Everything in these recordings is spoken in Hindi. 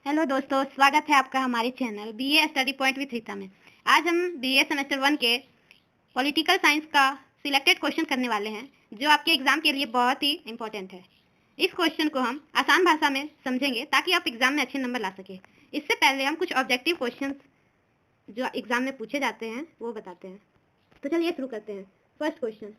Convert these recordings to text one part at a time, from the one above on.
हेलो दोस्तों, स्वागत है आपका हमारे channel BA study point with Rita में। आज हम बीए सेमेस्टर 1 के पॉलिटिकल साइंस का सिलेक्टेड क्वेश्चन करने वाले हैं, जो आपके एग्जाम के लिए बहुत ही इम्पोर्टेंट है। इस क्वेश्चन को हम आसान भाषा में समझेंगे ताकि आप एग्जाम में अच्छे नंबर ला सके। इससे पहले हम कुछ ऑब्जेक्टिव क्वेश्चन जो एग्जाम में पूछे जाते हैं वो बताते हैं। तो चलिए शुरू करते हैं। फर्स्ट क्वेश्चन,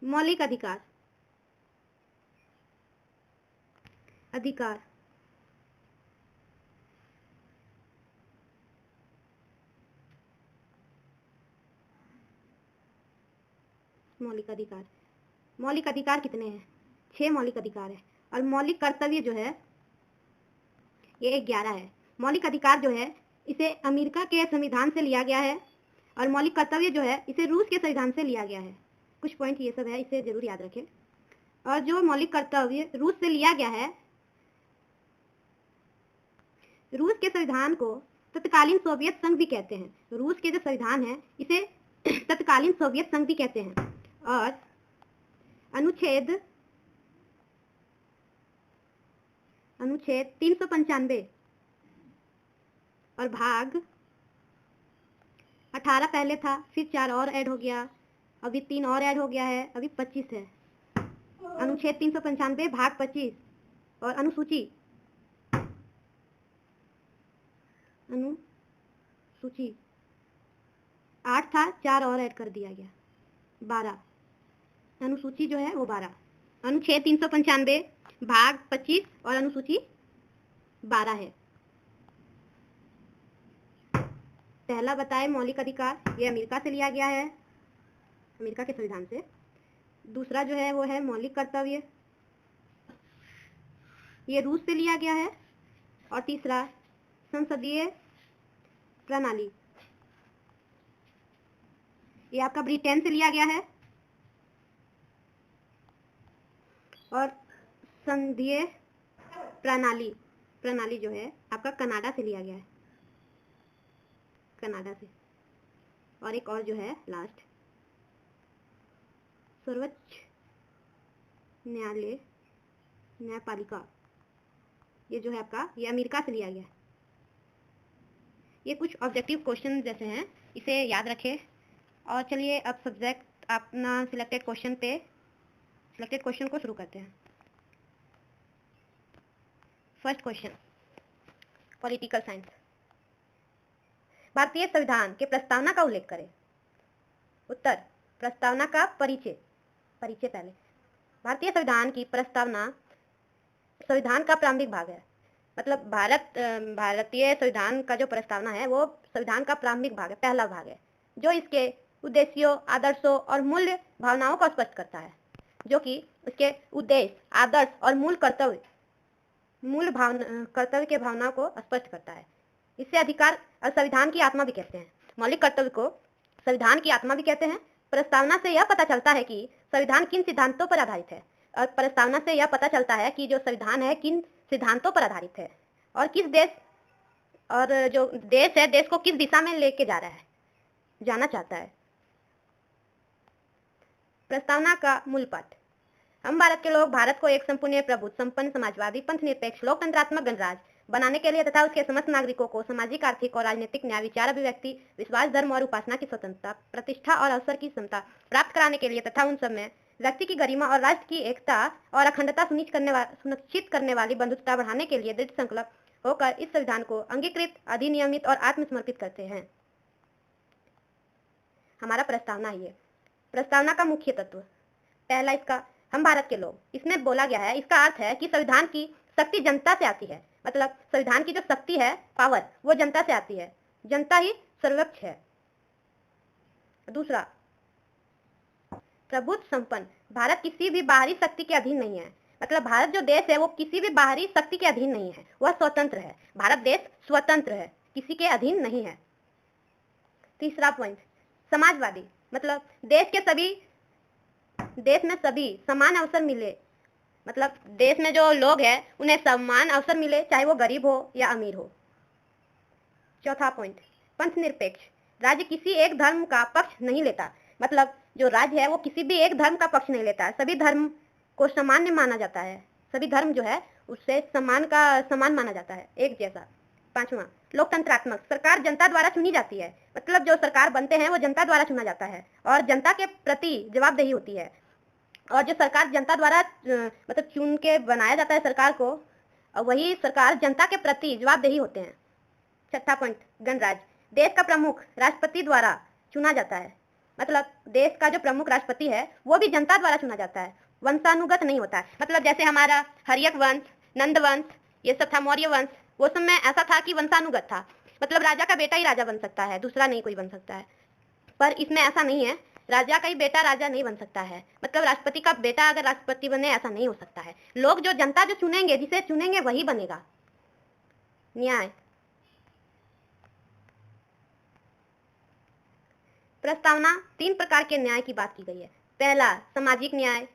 मौलिक अधिकार। अधिकार मौलिक अधिकार कितने हैं? 6 मौलिक अधिकार है। और मौलिक कर्तव्य जो है ये 11 है। मौलिक अधिकार जो है इसे अमेरिका के संविधान से लिया गया है, और मौलिक कर्तव्य जो है इसे रूस के संविधान से लिया गया है। कुछ पॉइंट ये सब है, इसे जरूर याद रखें। और जो मौलिक कर्तव्य रूस से लिया गया है, रूस के संविधान को तत्कालीन सोवियत संघ भी कहते हैं। रूस के जो संविधान है इसे तत्कालीन सोवियत संघ भी कहते हैं। और अनुच्छेद 395 और भाग 18 पहले था, फिर 4 और ऐड हो गया, अभी 3 और ऐड हो गया है, अभी 25 है। अनुच्छेद 395 भाग 25 और अनुसूची 8 था, 4 और ऐड कर दिया गया, 12। अनुसूची जो है वो 12। अनुच्छेद 395 भाग 25 और अनुसूची 12 है। पहला बताए मौलिक अधिकार, ये अमेरिका से लिया गया है, अमेरिका के संविधान से। दूसरा जो है वो है मौलिक कर्तव्य, ये रूस से लिया गया है। और तीसरा संसदीय प्रणाली, ये आपका ब्रिटेन से लिया गया है। और संघीय प्रणाली जो है आपका कनाडा से लिया गया है, कनाडा से। और एक और जो है लास्ट, सर्वोच्च न्यायालय न्यायपालिका, ये जो है आपका ये अमेरिका से लिया गया है। ये कुछ ऑब्जेक्टिव क्वेश्चन जैसे हैं, इसे याद रखें। और चलिए अब सब्जेक्ट अपना सिलेक्टेड क्वेश्चन को शुरू करते हैं। First question, political science. भारतीय संविधान के प्रस्तावना का उल्लेख करें। उत्तर, प्रस्तावना का परिचय पहले। भारतीय संविधान की प्रस्तावना संविधान का प्रारंभिक भाग है। मतलब भारतीय संविधान का जो प्रस्तावना है वो संविधान का प्रारंभिक भाग है, पहला भाग है, जो इसके उद्देश्यों, आदर्शों और मूल्य भावनाओं को स्पष्ट करता है। जो कि उसके उद्देश्य, आदर्श और कर्तव्य के भावना को स्पष्ट करता है। इससे अधिकार और संविधान की आत्मा भी कहते हैं। मौलिक कर्तव्य को संविधान की आत्मा भी कहते हैं। प्रस्तावना से यह पता चलता है कि संविधान किन सिद्धांतों पर आधारित है, और प्रस्तावना से यह पता चलता है कि जो संविधान है किन सिद्धांतों पर आधारित है, और किस देश और जो देश है, देश को किस दिशा में लेके जाना चाहता है। प्रस्तावना का मूल पाठ। हम भारत के लोग भारत को एक संपूर्ण, प्रबुद्ध, संपन्न, समाजवादी, पंथ निरपेक्ष, लोकतंत्रात्मक गणराज्य बनाने के लिए तथा उसके समस्त नागरिकों को सामाजिक, आर्थिक और राजनीतिक न्याय, विचार अभिव्यक्ति, विश्वास, धर्म और उपासना की स्वतंत्रता, प्रतिष्ठा और अवसर की समता प्राप्त कराने के लिए तथा उन सब में व्यक्ति की गरिमा और राष्ट्र की एकता और अखंडता सुनिश्चित करने वाली बंधुता बढ़ाने के लिए दृढ़ संकल्प होकर इस संविधान को अंगीकृत, अधिनियमित और आत्मसमर्पित करते हैं। हमारा प्रस्तावना है। प्रस्तावना का मुख्य तत्व। पहला इसका, हम भारत के लोग, इसमें बोला गया है, इसका अर्थ है कि संविधान की शक्ति जनता से आती है। मतलब संविधान की जो शक्ति है, पावर, वो जनता से आती है, जनता ही सर्वोच्च है। दूसरा, प्रबुद्ध, संपन्न। भारत किसी भी बाहरी शक्ति के अधीन नहीं है। मतलब भारत जो देश है वो किसी भी बाहरी शक्ति के अधीन नहीं है, वह स्वतंत्र है। भारत देश स्वतंत्र है, किसी के अधीन नहीं है। तीसरा पॉइंट, समाजवादी। मतलब देश में सभी समान अवसर मिले। मतलब देश में जो लोग हैं उन्हें समान अवसर मिले, चाहे वो गरीब हो या अमीर हो। चौथा पॉइंट, पंथ निरपेक्ष। राज्य किसी एक धर्म का पक्ष नहीं लेता। मतलब जो राज्य है वो किसी भी एक धर्म का पक्ष नहीं लेता, सभी धर्म को सामान्य माना जाता है। सभी धर्म जो है उससे समान माना जाता है, एक जैसा। 5वां, लोकतंत्रात्मक, सरकार जनता द्वारा चुनी जाती है, मतलब जो सरकार बनते हैं वो जनता द्वारा चुना जाता है और जनता के प्रति जवाबदेही होती है। और जो सरकार जनता द्वारा मतलब चुन के बनाया जाता है सरकार को, और वही सरकार जनता के प्रति जवाबदेही होते हैं। 6वां पॉइंट, गणराज्य, देश का प्रमुख राष्ट्रपति द्वारा चुना जाता है, मतलब देश का जो प्रमुख राष्ट्रपति है वो भी जनता द्वारा चुना जाता है, वंशानुगत नहीं होता है। मतलब जैसे हमारा हर्यक वंश, नंद वंश, ये सब था, मौर्य वंश, वो सब में ऐसा था कि वंशानुगत था, मतलब राजा का बेटा ही राजा बन सकता है, दूसरा नहीं कोई बन सकता है। पर इसमें ऐसा नहीं है, राजा का ही बेटा राजा नहीं बन सकता है, मतलब राष्ट्रपति का बेटा अगर राष्ट्रपति बने ऐसा नहीं हो सकता है। लोग जो जनता जो चुनेंगे, जिसे चुनेंगे वही बनेगा। न्याय, प्रस्तावना 3 प्रकार के न्याय की बात की गई है। पहला, सामाजिक न्याय,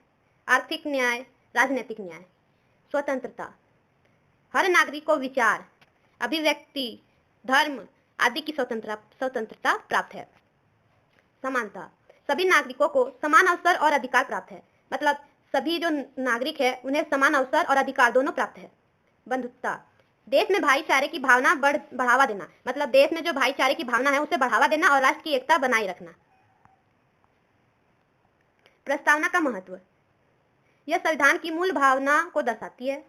आर्थिक न्याय, राजनीतिक न्याय। स्वतंत्रता, हर नागरिक को विचार, अभिव्यक्ति, धर्म आदि की स्वतंत्रता प्राप्त है। समानता, सभी नागरिकों को समान अवसर और अधिकार प्राप्त है, मतलब सभी जो नागरिक है उन्हें समान अवसर और अधिकार दोनों प्राप्त है। बंधुत्वता, देश में भाईचारे की भावना बढ़ावा देना, मतलब देश में जो भाईचारे की भावना है उसे बढ़ावा देना और राष्ट्र की एकता बनाए रखना। प्रस्तावना का महत्व, यह संविधान की मूल भावना को दर्शाती है,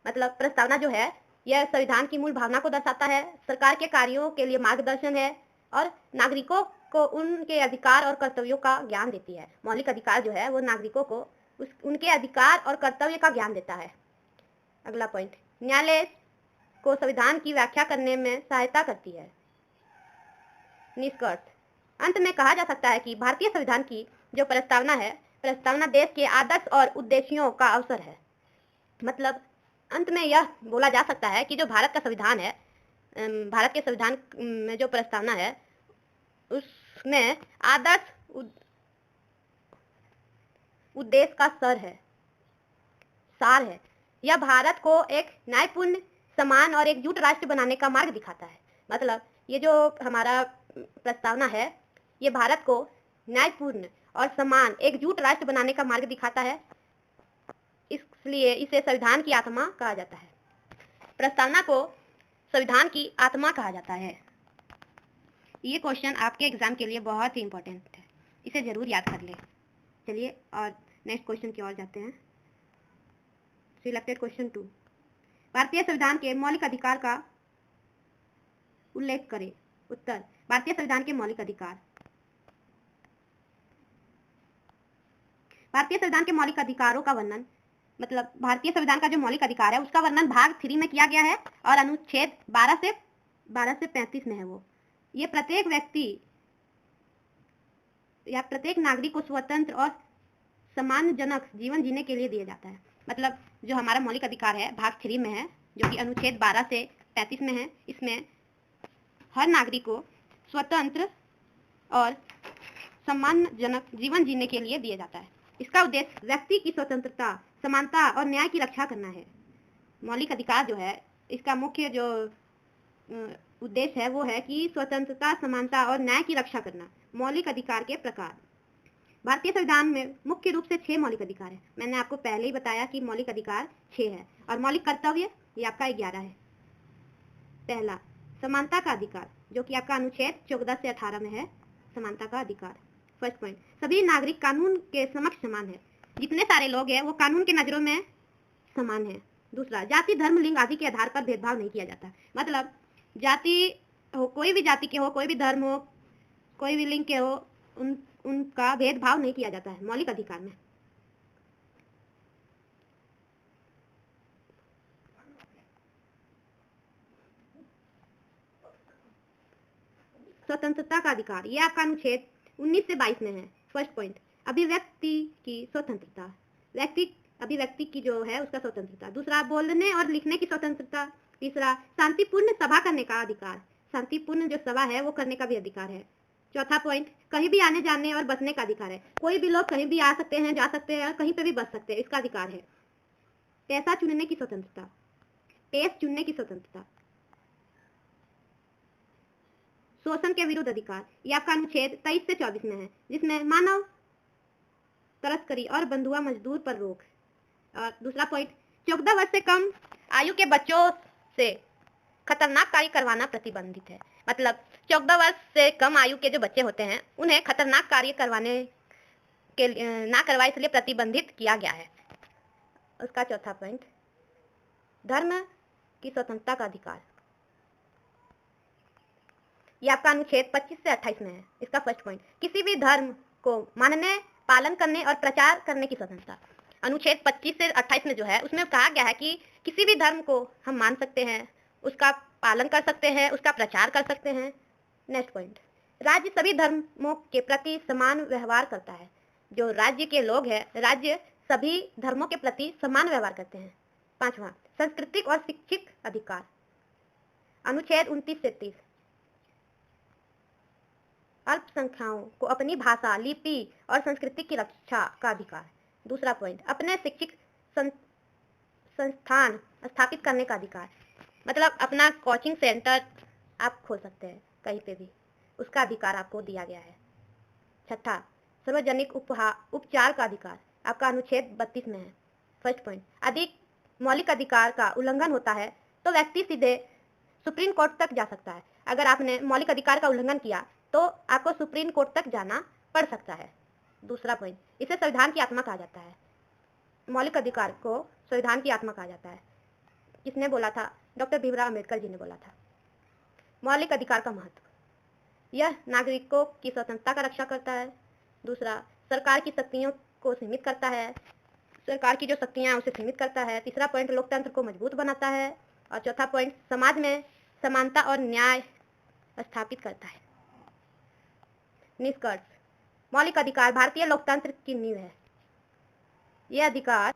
मतलब प्रस्तावना जो है यह संविधान की मूल भावना को दर्शाता है, सरकार के कार्यों के लिए मार्गदर्शन है और नागरिकों को उनके अधिकार और कर्तव्यों का ज्ञान देती है। मौलिक अधिकार जो है वो नागरिकों को उनके अधिकार और कर्तव्य का ज्ञान देता है। अगला पॉइंट, न्यायालय को संविधान की व्याख्या करने में सहायता करती है। निष्कर्ष, अंत में कहा जा सकता है कि भारतीय संविधान की जो प्रस्तावना है, प्रस्तावना देश के आदर्श और उद्देश्यों का अवसर है। मतलब अंत में यह बोला जा सकता है कि जो भारत का संविधान है, भारत के संविधान में जो प्रस्तावना है उसमें आदर्श उद्देश्य का सार है। यह भारत को एक न्यायपूर्ण, समान और एकजुट राष्ट्र बनाने का मार्ग दिखाता है। मतलब ये जो हमारा प्रस्तावना है ये भारत को न्यायपूर्ण और समान एकजुट राष्ट्र बनाने का मार्ग दिखाता है, इसलिए इसे संविधान की आत्मा कहा जाता है। प्रस्तावना को संविधान की आत्मा कहा जाता है। ये क्वेश्चन आपके एग्जाम के लिए बहुत ही इंपॉर्टेंट है, इसे जरूर याद कर ले। चलिए और नेक्स्ट क्वेश्चन की ओर जाते हैं। सिलेक्टेड क्वेश्चन 2, भारतीय संविधान के मौलिक अधिकार का उल्लेख करें। उत्तर, भारतीय संविधान के मौलिक अधिकार, भारतीय संविधान के मौलिक अधिकारों का वर्णन, मतलब भारतीय संविधान का जो मौलिक अधिकार है उसका वर्णन भाग 3 में किया गया है और अनुच्छेद 12 से 35 में है वो। ये प्रत्येक व्यक्ति या प्रत्येक नागरिक को स्वतंत्र और सम्मानजनक जीवन जीने के लिए दिया जाता है। मतलब जो हमारा मौलिक अधिकार है भाग 3 में है, जो कि अनुच्छेद 12 से 35 में है, इसमें हर नागरिक को स्वतंत्र और सम्मानजनक जीवन जीने के लिए दिया जाता है। इसका उद्देश्य व्यक्ति की स्वतंत्रता, समानता और न्याय की रक्षा करना है। मौलिक अधिकार जो है इसका मुख्य जो उद्देश्य है वो है कि स्वतंत्रता, समानता और न्याय की रक्षा करना। मौलिक अधिकार के प्रकार, भारतीय संविधान में मुख्य रूप से 6 मौलिक अधिकार है। मैंने आपको पहले ही बताया कि मौलिक अधिकार 6 है और मौलिक कर्तव्य ये आपका 11 है। पहला, समानता का अधिकार, जो कि आपका अनुच्छेद 14 से 18 में है, समानता का अधिकार। फर्स्ट पॉइंट, सभी नागरिक कानून के समक्ष समान है। जितने सारे लोग हैं वो कानून की नजरों में समान है। दूसरा, जाति, धर्म, लिंग आदि के आधार पर भेदभाव नहीं किया जाता। मतलब जाति हो, कोई भी जाति के हो, कोई भी धर्म हो, कोई भी लिंग के हो, उनका भेदभाव नहीं किया जाता है मौलिक अधिकार में। स्वतंत्रता का अधिकार, ये आपका अनुच्छेद 19 से 22 में है। फर्स्ट पॉइंट, अभिव्यक्ति की स्वतंत्रता, अभिव्यक्ति की जो है उसका स्वतंत्रता। दूसरा, बोलने और लिखने की स्वतंत्रता। तीसरा, शांतिपूर्ण सभा करने का अधिकार, शांतिपूर्ण जो सभा है वो करने का भी अधिकार है। चौथा पॉइंट, कहीं भी आने जाने और बसने का अधिकार है। कोई भी लोग कहीं भी आ सकते हैं, जा सकते हैं और कहीं पे भी बस सकते हैं, इसका अधिकार है। पैसा चुनने की स्वतंत्रता, पेश चुनने की स्वतंत्रता। शोषण के विरुद्ध अधिकार, ये आपका अनुच्छेद 23 से 24 में है, जिसमें मानव तस्करी और बंधुआ मजदूर पर रोक। और दूसरा पॉइंट, 14 वर्ष से कम आयु के बच्चों से खतरनाक कार्य करवाना प्रतिबंधित है। मतलब 14 वर्ष से कम आयु के जो बच्चे होते हैं उन्हें खतरनाक कार्य करवाने के ना करवाए इसलिए प्रतिबंधित किया गया है। उसका चौथा पॉइंट, धर्म की स्वतंत्रता का अधिकार। यह आपका अनुच्छेद 25 से 28 में है। इसका फर्स्ट पॉइंट, किसी भी धर्म को मानने, पालन करने और प्रचार करने की स्वतंत्रता। अनुच्छेद 25 से 28 में जो है उसमें कहा गया है कि किसी भी धर्म को हम मान सकते हैं, उसका पालन कर सकते हैं, उसका प्रचार कर सकते हैं। नेक्स्ट पॉइंट, राज्य सभी धर्मों के प्रति समान व्यवहार करता है। जो राज्य के लोग हैं, राज्य सभी धर्मों के प्रति समान व्यवहार करते हैं। पांचवा, सांस्कृतिक और शैक्षिक अधिकार। अनुच्छेद 29 से 30, अल्पसंख्याकों को अपनी भाषा, लिपि और संस्कृति की रक्षा का अधिकार। दूसरा पॉइंट, अपने शिक्षित संस्थान स्थापित करने का अधिकार। मतलब अपना कोचिंग सेंटर आप खोल सकते हैं कहीं पे भी, उसका अधिकार आपको दिया गया है। छठा, सार्वजनिक उपचार का अधिकार, आपका अनुच्छेद 32 में है। फर्स्ट पॉइंट, अधिक मौलिक अधिकार का उल्लंघन होता है तो व्यक्ति सीधे सुप्रीम कोर्ट तक जा सकता है। अगर आपने मौलिक अधिकार का उल्लंघन किया तो आपको सुप्रीम कोर्ट तक जाना पड़ सकता है। दूसरा पॉइंट, इसे संविधान की आत्मा कहा जाता है। मौलिक अधिकार को संविधान की आत्मा कहा जाता है। किसने बोला था? डॉक्टर भीमराव अम्बेडकर जी ने बोला था। मौलिक अधिकार का महत्व, यह नागरिकों की स्वतंत्रता का रक्षा करता है। दूसरा, सरकार की शक्तियों को सीमित करता है, सरकार की जो शक्तियां हैं उसे सीमित करता है। तीसरा पॉइंट, लोकतंत्र को मजबूत बनाता है। और चौथा पॉइंट, समाज में समानता और न्याय स्थापित करता है। निष्कर्ष, मौलिक अधिकार भारतीय लोकतंत्र की नींव है। यह अधिकार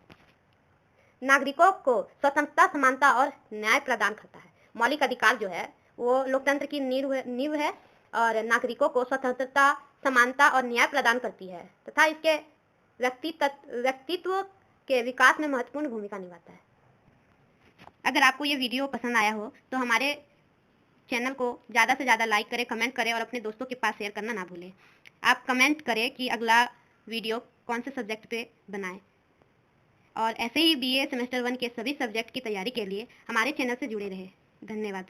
नागरिकों को स्वतंत्रता, समानता और न्याय प्रदान करता है। मौलिक अधिकार जो है वो लोकतंत्र की नींव है और नागरिकों को स्वतंत्रता, समानता और न्याय प्रदान करती है तथा इसके व्यक्तित्व के विकास में महत्वपूर्ण भूमिका निभाता है। अगर आपको ये वीडियो पसंद आया हो तो हमारे चैनल को ज़्यादा से ज़्यादा लाइक करें, कमेंट करें और अपने दोस्तों के पास शेयर करना ना भूलें। आप कमेंट करें कि अगला वीडियो कौन से सब्जेक्ट पे बनाएं। और ऐसे ही BA सेमेस्टर 1 के सभी सब्जेक्ट की तैयारी के लिए हमारे चैनल से जुड़े रहें। धन्यवाद।